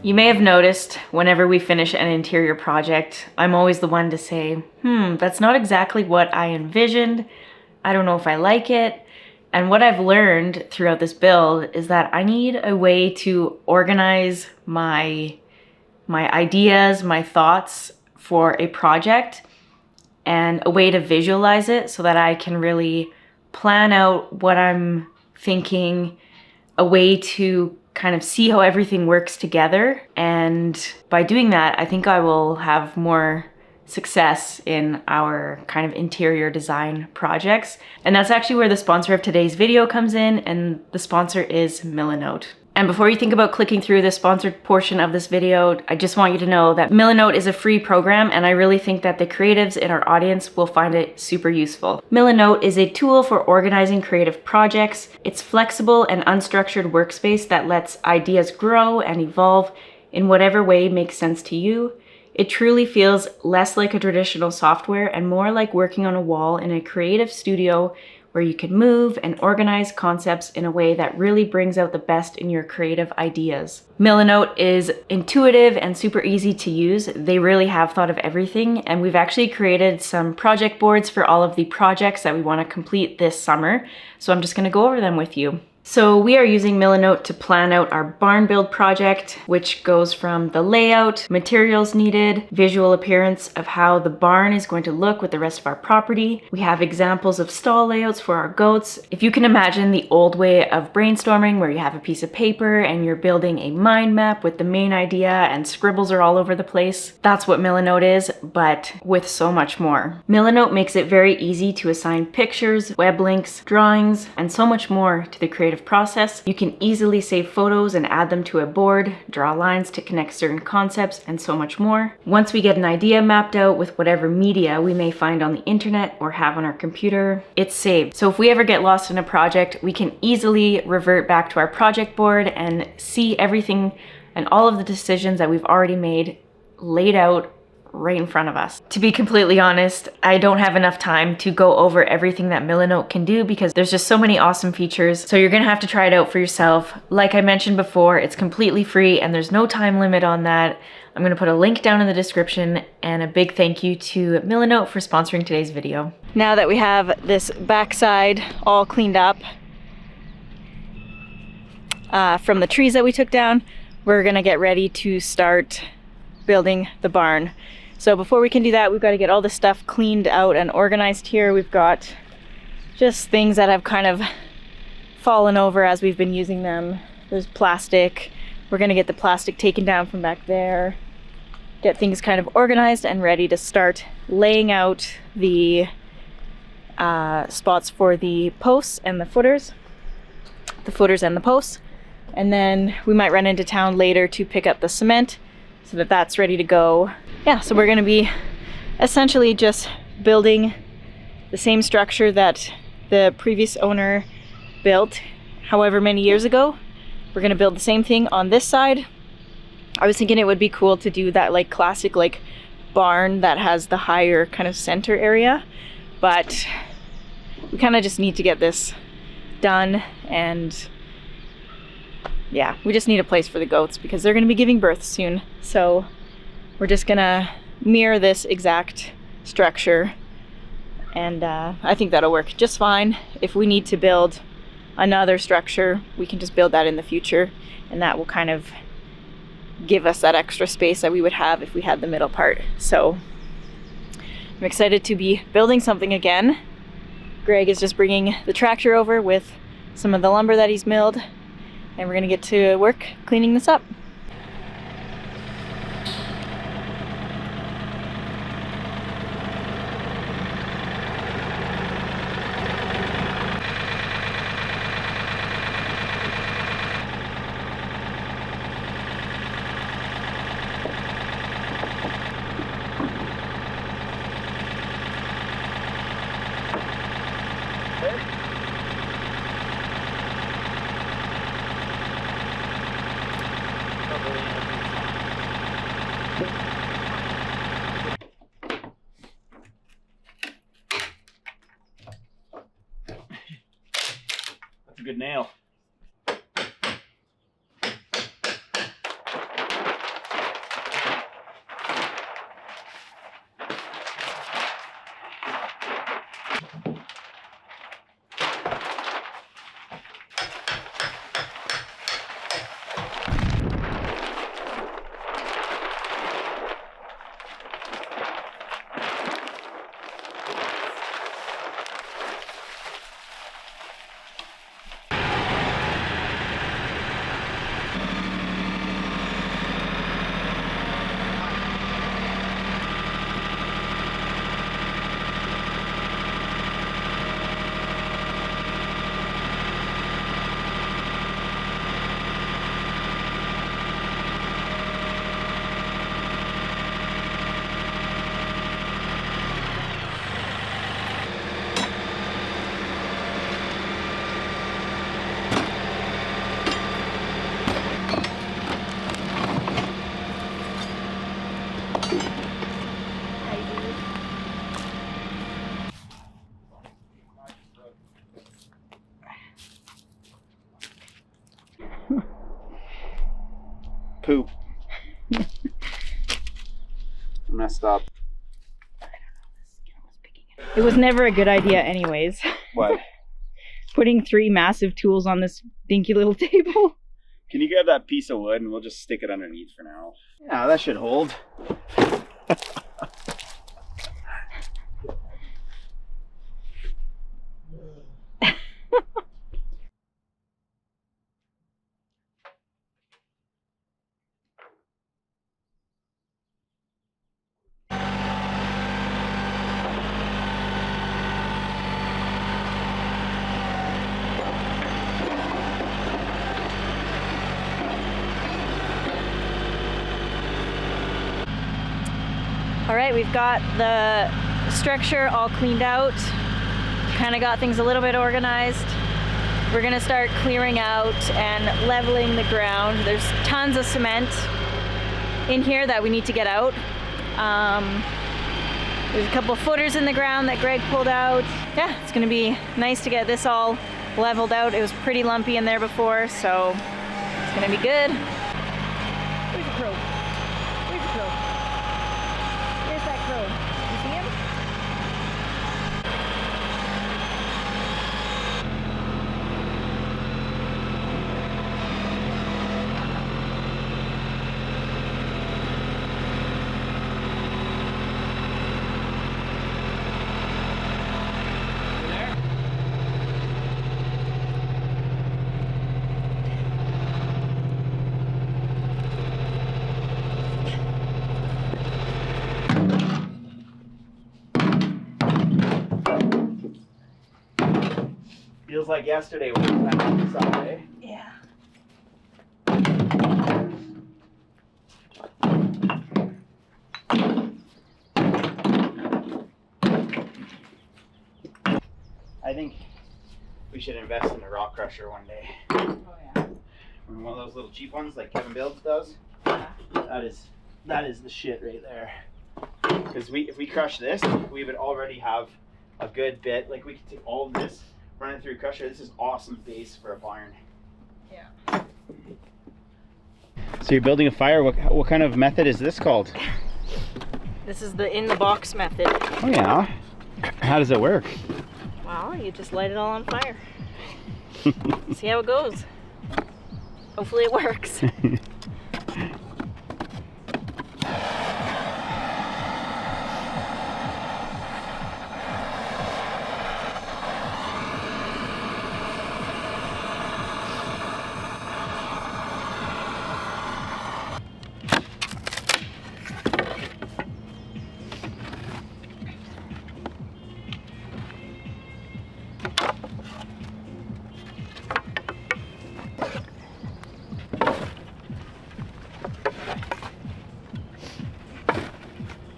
You may have noticed whenever we finish an interior project, I'm always the one to say, that's not exactly what I envisioned. I don't know if I like it. And what I've learned throughout this build is that I need a way to organize my ideas, my thoughts for a project, and a way to visualize it so that I can really plan out what I'm thinking, a way to kind of see how everything works together. And by doing that, I think I will have more success in our kind of interior design projects. And that's actually where the sponsor of today's video comes in, and the sponsor is Milanote. And before you think about clicking through the sponsored portion of this video, I just want you to know that Milanote is a free program, and I really think that the creatives in our audience will find it super useful. Milanote is a tool for organizing creative projects. It's flexible and unstructured workspace that lets ideas grow and evolve in whatever way makes sense to you. It truly feels less like a traditional software and more like working on a wall in a creative studio where you can move and organize concepts in a way that really brings out the best in your creative ideas. Milanote is intuitive and super easy to use. They really have thought of everything, and we've actually created some project boards for all of the projects that we want to complete this summer. So I'm just going to go over them with you. So we are using Milanote to plan out our barn build project, which goes from the layout, materials needed, visual appearance of how the barn is going to look with the rest of our property. We have examples of stall layouts for our goats. If you can imagine the old way of brainstorming where you have a piece of paper and you're building a mind map with the main idea and scribbles are all over the place, that's what Milanote is, but with so much more. Milanote makes it very easy to assign pictures, web links, drawings, and so much more to the creative process. You can easily save photos and add them to a board, draw lines to connect certain concepts, and so much more. Once we get an idea mapped out with whatever media we may find on the internet or have on our computer, it's saved. So if we ever get lost in a project, we can easily revert back to our project board and see everything and all of the decisions that we've already made laid out right in front of us. To be completely honest, I don't have enough time to go over everything that Milanote can do because there's just so many awesome features. So you're gonna have to try it out for yourself. Like I mentioned before, it's completely free and there's no time limit on that. I'm gonna put a link down in the description, and a big thank you to Milanote for sponsoring today's video. Now that we have this backside all cleaned up from the trees that we took down, we're gonna get ready to start building the barn. So before we can do that, we've got to get all this stuff cleaned out and organized here. We've got just things that have kind of fallen over as we've been using them. There's plastic. We're going to get the plastic taken down from back there, get things kind of organized and ready to start laying out the spots for the posts and the footers and the posts. And then we might run into town later to pick up the cement so that that's ready to go. Yeah, so we're gonna be essentially just building the same structure that the previous owner built however many years ago. We're gonna build the same thing on this side. I was thinking it would be cool to do that like classic like barn that has the higher kind of center area, but we kind of just need to get this done, and yeah, we just need a place for the goats because they're gonna be giving birth soon. So we're just gonna mirror this exact structure, and I think that'll work just fine. If we need to build another structure, we can just build that in the future, and that will kind of give us that extra space that we would have if we had the middle part. So I'm excited to be building something again. Greg is just bringing the tractor over with some of the lumber that he's milled, and we're gonna get to work cleaning this up. That's a good nail. messed up. It was never a good idea anyways. What? Putting 3 massive tools on this dinky little table. Can you grab that piece of wood and we'll just stick it underneath for now? Yeah, that should hold. All right, we've got the structure all cleaned out. Kind of got things a little bit organized. We're gonna start clearing out and leveling the ground. There's tons of cement in here that we need to get out. There's a couple of footers in the ground that Greg pulled out. Yeah, it's gonna be nice to get this all leveled out. It was pretty lumpy in there before, so it's gonna be good. Where's the crow? Where's the crow? Where's that crow? You see him? Feels like yesterday when we went on Sunday. Yeah. I think we should invest in a rock crusher one day. Oh yeah. One of those little cheap ones like Kevin Builds does. Yeah. That is the shit right there. Because if we crush this, we would already have a good bit. Like we could take all of this, run it through a crusher. This is awesome base for a barn. Yeah. So you're building a fire. What kind of method is this called? This is the in the box method. Oh yeah. How does it work? Well, you just light it all on fire. See how it goes. Hopefully it works.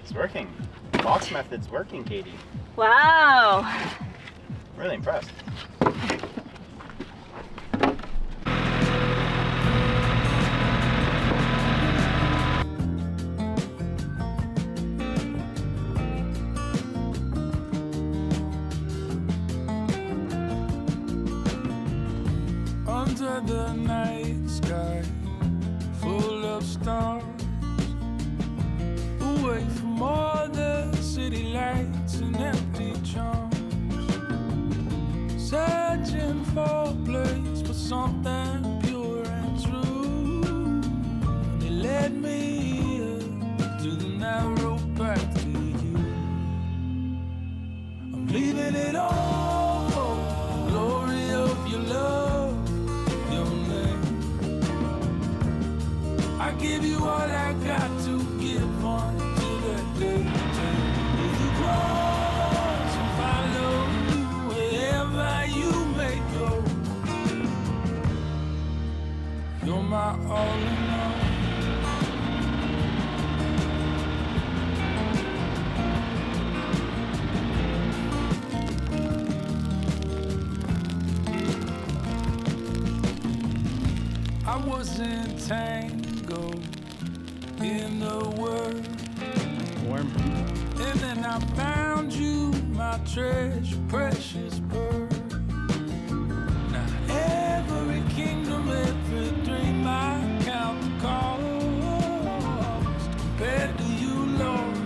It's working. Box method's working, Katie. Wow. Really impressed. Under the night sky, full of stars, away from all the city lights and empty charms, searching for a place for something pure and true. They led me here to the narrow path to you. I'm leaving it all for the glory of your love. I give you all I got to give on to that day. If you cross and follow wherever you may go, you're my all in all. I was entangled in the world, Warm. and then I found you, my treasure, precious bird. Now every kingdom, every dream, I count the cost compared to you, Lord.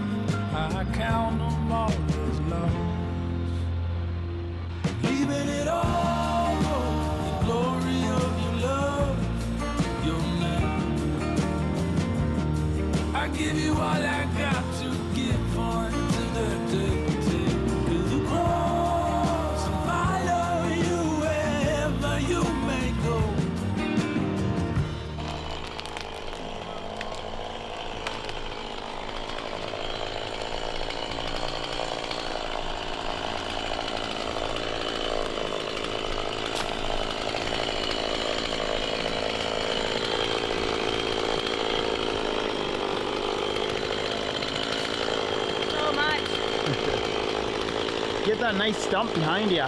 get that nice stump behind you.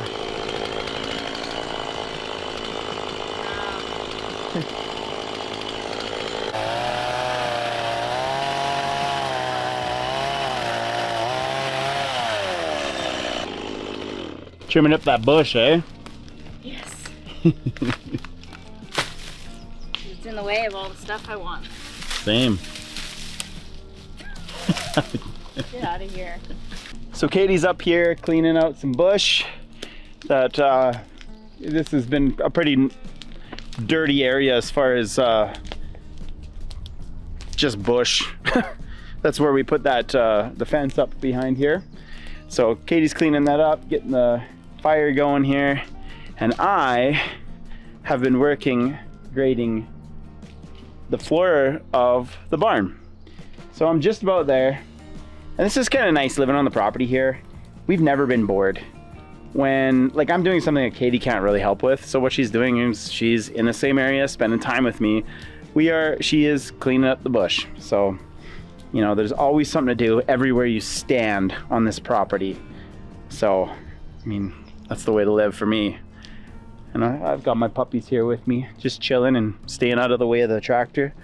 Trimming up that bush, eh? Yes. It's in the way of all the stuff I want. Same. Get out of here. So Katie's up here cleaning out some bush. That this has been a pretty dirty area as far as just bush. That's where we put that the fence up behind here. So Katie's cleaning that up, getting the fire going here, and I have been working grading the floor of the barn. So I'm just about there. And this is kind of nice living on the property here. We've never been bored. When, like, I'm doing something that Katie can't really help with. So what she's doing is she's in the same area, spending time with me. She is cleaning up the bush. So, you know, there's always something to do everywhere you stand on this property. So, I mean, that's the way to live for me. And I've got my puppies here with me, just chilling and staying out of the way of the tractor.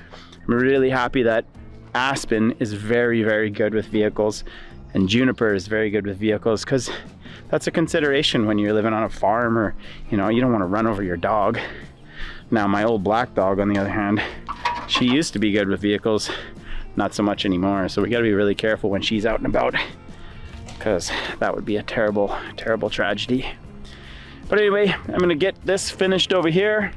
I'm really happy that Aspen is very, very good with vehicles, and Juniper is very good with vehicles, because that's a consideration when you're living on a farm, or, you know, you don't want to run over your dog. Now, my old black dog, on the other hand, she used to be good with vehicles, not so much anymore. So we got to be really careful when she's out and about, because that would be a terrible, terrible tragedy. But anyway, I'm gonna get this finished over here.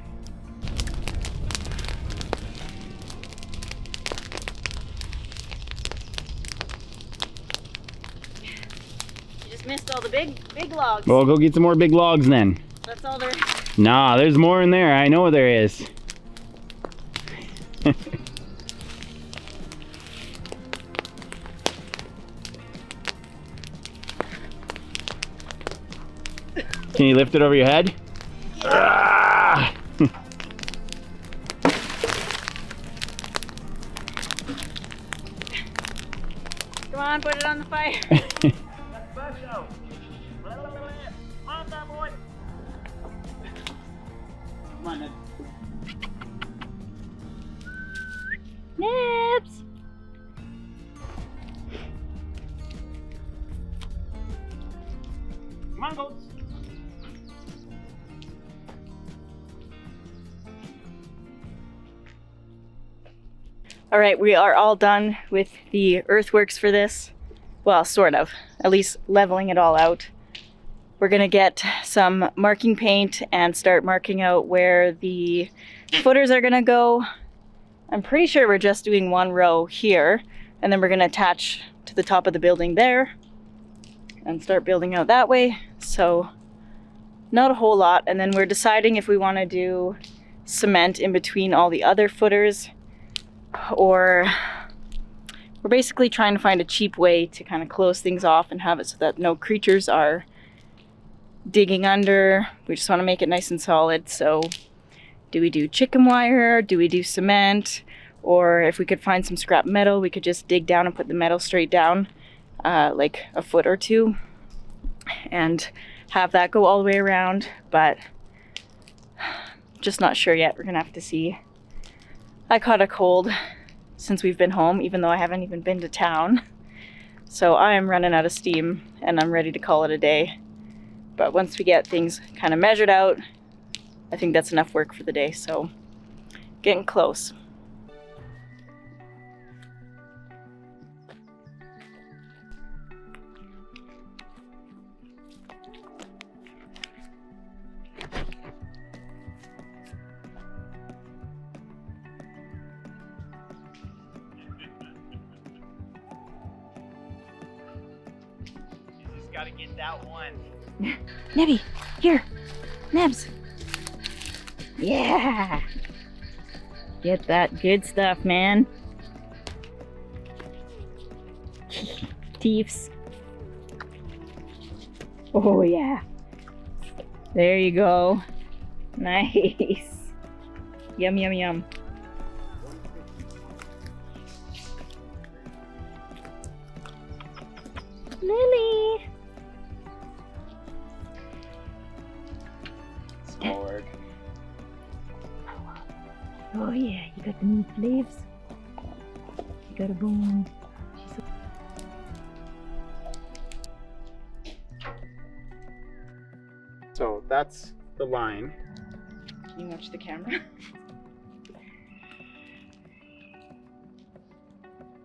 Missed all the big logs. Well, go get some more big logs then. That's all there is. Nah, there's more in there. I know there is. Can you lift it over your head? Ah! Come on, put it on the fire. Nibs! Come on, goats. All right, we are all done with the earthworks for this. Well, sort of, at least leveling it all out. We're gonna get some marking paint and start marking out where the footers are gonna go. I'm pretty sure we're just doing one row here, and then we're gonna attach to the top of the building there and start building out that way. So not a whole lot. And then we're deciding if we wanna do cement in between all the other footers, or we're basically trying to find a cheap way to kind of close things off and have it so that no creatures are digging under. We just want to make it nice and solid. So do we do chicken wire? Do we do cement? Or if we could find some scrap metal, we could just dig down and put the metal straight down, like a foot or two, and have that go all the way around. But just not sure yet. We're gonna have to see. I caught a cold since we've been home, even though I haven't even been to town. So I am running out of steam and I'm ready to call it a day. But once we get things kind of measured out, I think that's enough work for the day. So getting close. Gotta get that one. Nebby, here, Nebs. Yeah. Get that good stuff, man. Teefs. Oh yeah. There you go. Nice. Yum, yum, yum. Lily. Lord. Oh yeah, you got the meat leaves. You got a bone. So that's the line. Can you watch the camera?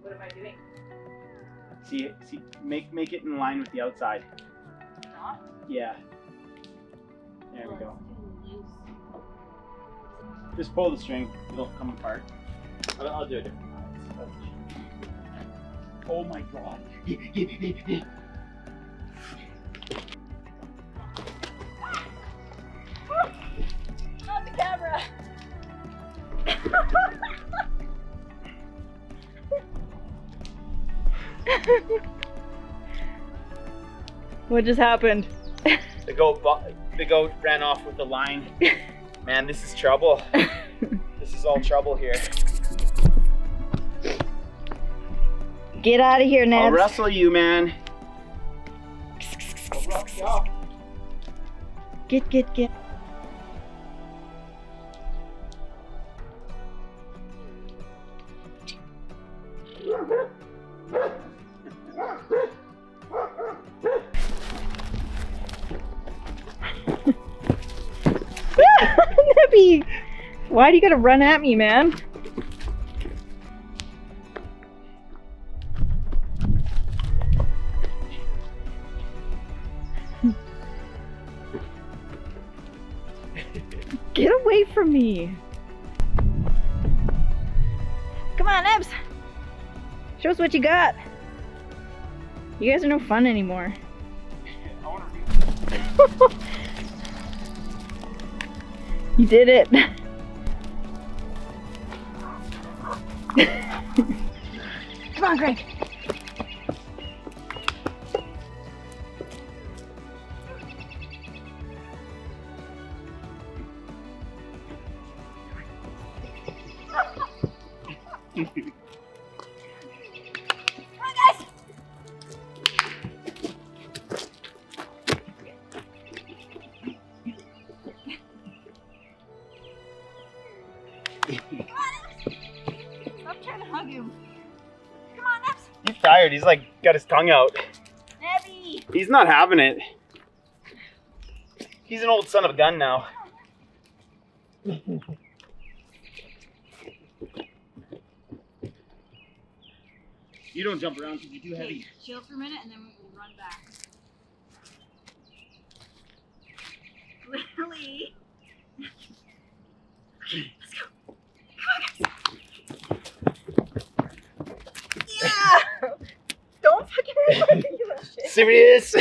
What am I doing? See, make it in line with the outside. Not? Yeah. There we go. Just pull the string, it'll come apart. I'll do a different size. Oh my god. Not the camera! What just happened? The goat ran off with the line. Man, this is trouble. This is all trouble here. Get out of here, Ned. I'll wrestle you, man. I'll rough you up. Get. Nebby! Why do you gotta run at me, man? Get away from me! Come on, Nebs! Show us what you got! You guys are no fun anymore. You did it! Come on, Greg! Stop trying to hug him. Come on, Nebs. He's tired. He's like got his tongue out. Nebby. He's not having it. He's an old son of a gun now. You don't jump around because you're too heavy. Chill for a minute and then we'll run back. Lily. Let's go. Come on, guys. Yeah. Don't fucking remind me of that shit. Serious?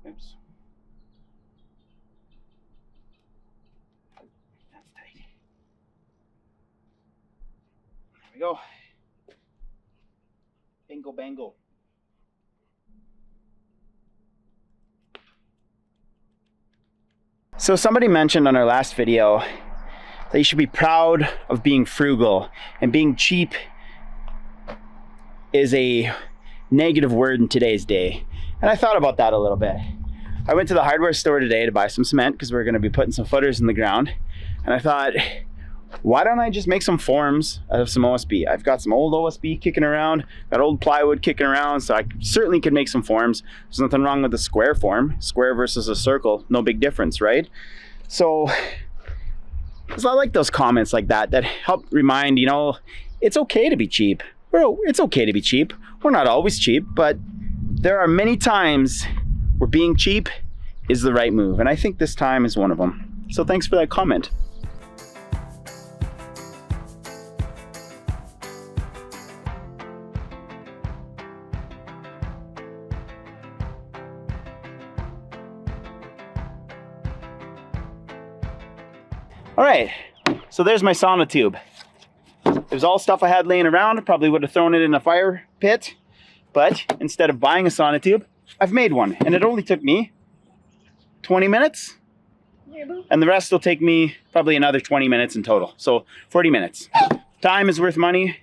Oops. That's tight. There we go. Bingo bango. So somebody mentioned on our last video that you should be proud of being frugal, and being cheap is a negative word in today's day. And I thought about that a little bit. I went to the hardware store today to buy some cement because we're going to be putting some footers in the ground. And I thought, why don't I just make some forms out of some OSB? I've got some old OSB kicking around, got old plywood kicking around, so I certainly could make some forms. There's nothing wrong with the square form. Square versus a circle, no big difference, right? So I like those comments like that help remind, you know, it's okay to be cheap. Bro, it's okay to be cheap. We're not always cheap, but there are many times where being cheap is the right move. And I think this time is one of them. So thanks for that comment. All right, so there's my sauna tube. It was all stuff I had laying around. Probably would have thrown it in a fire pit, but instead of buying a sauna tube, I've made one, and it only took me 20 minutes. And the rest will take me probably another 20 minutes in total. So 40 minutes. Time is worth money,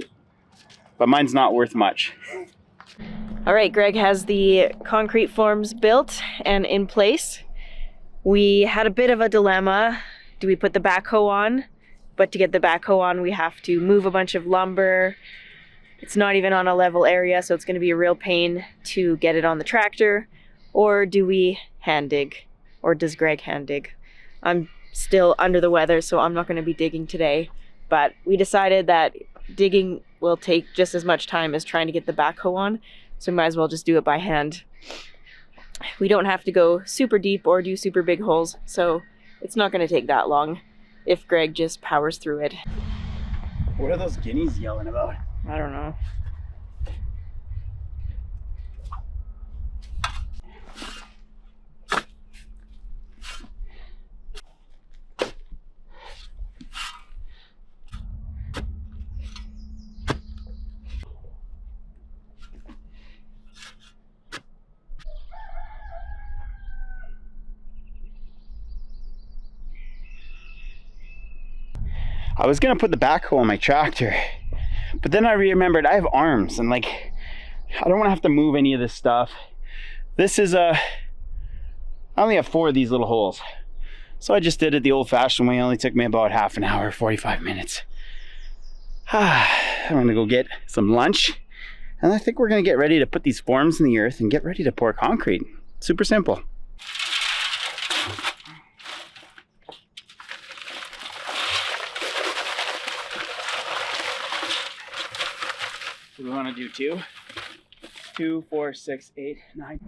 but mine's not worth much. All right, Greg has the concrete forms built and in place. We had a bit of a dilemma. Do we put the backhoe on? But to get the backhoe on, we have to move a bunch of lumber. It's not even on a level area, so it's going to be a real pain to get it on the tractor. Or do we hand dig? Or does Greg hand dig? I'm still under the weather, so I'm not going to be digging today. But we decided that digging will take just as much time as trying to get the backhoe on, so we might as well just do it by hand. We don't have to go super deep or do super big holes, so it's not going to take that long if Greg just powers through it. What are those guineas yelling about? I don't know. I was gonna put the backhoe on my tractor, but then I remembered I have arms and like, I don't wanna have to move any of this stuff. This is I only have 4 of these little holes. So I just did it the old fashioned way. It only took me about half an hour, 45 minutes. I'm gonna go get some lunch. And I think we're gonna get ready to put these forms in the earth and get ready to pour concrete. Super simple. So we want to do 2, 2, 4, 6, 8, 9.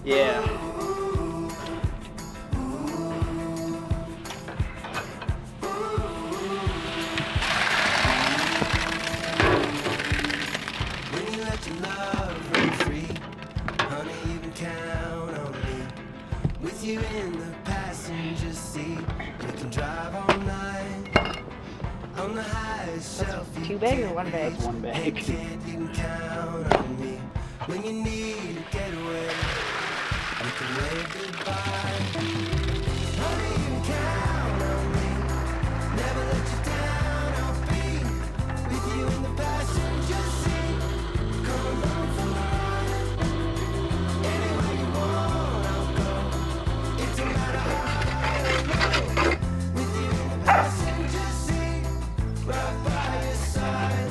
Yeah. When you let your love run free, honey, you can count on me. With you in the passenger seat, we can drive all night. On the highest shelf, you 2 bag or 1 bag? One bag. kid, you can count on me. When you need to get away, we can wave goodbye. Honey, you can count on me. Never let you down, I'll be with you in the passenger seat. Come along for the ride. Anywhere you want, I'll go. It don't matter high or low. With you in the passenger seat, right by your side.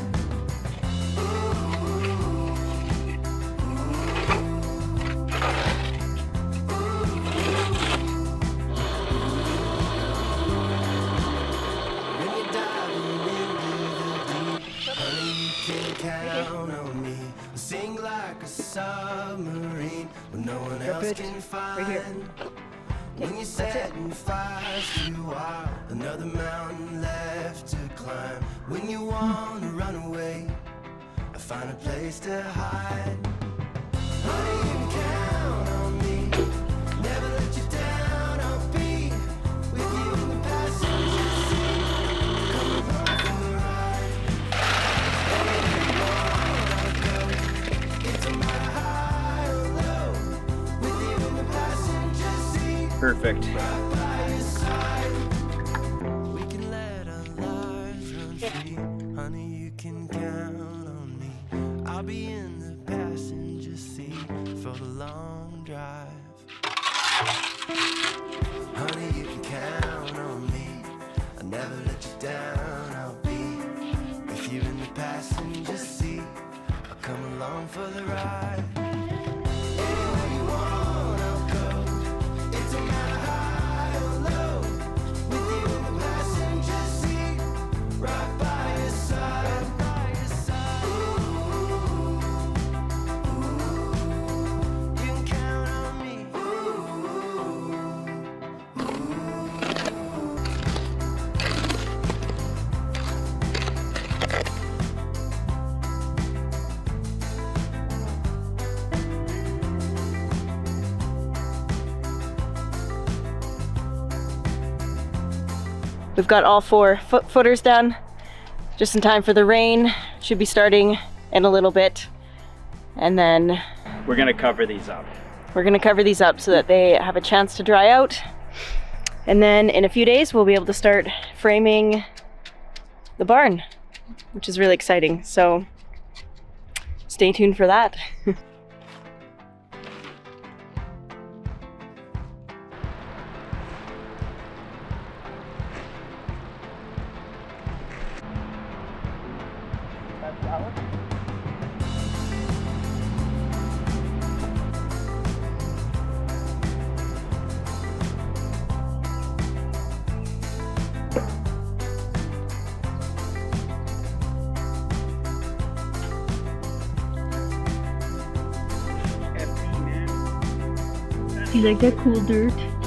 When you're diving into the deep, honey, you can count on me. We'll sing like a submarine when no one else can find. When you're setting fires to wild, another mountain left to climb. When you want to run away, I find a place to hide. Honey, you can count on me. Never let you down, I'll be with you in the passenger seat. Come along for the ride. Anywhere you want, I'll go. It don't matter high or low. With you in the passenger seat. Perfect. Right by your side. We can let our lives run free. Honey, you can count on me. I'll be in the passenger seat for the long drive. Honey, you can count on me. I'll never let you down. I'll be with you in the passenger seat. I'll come along for the ride. Anywhere you want, I'll go. It don't matter high We've got all 4 footers done, just in time for the rain. Should be starting in a little bit. And then We're gonna cover these up. we're gonna cover these up so that they have a chance to dry out. And then in a few days, we'll be able to start framing the barn, which is really exciting. So stay tuned for that. You like that cool dirt?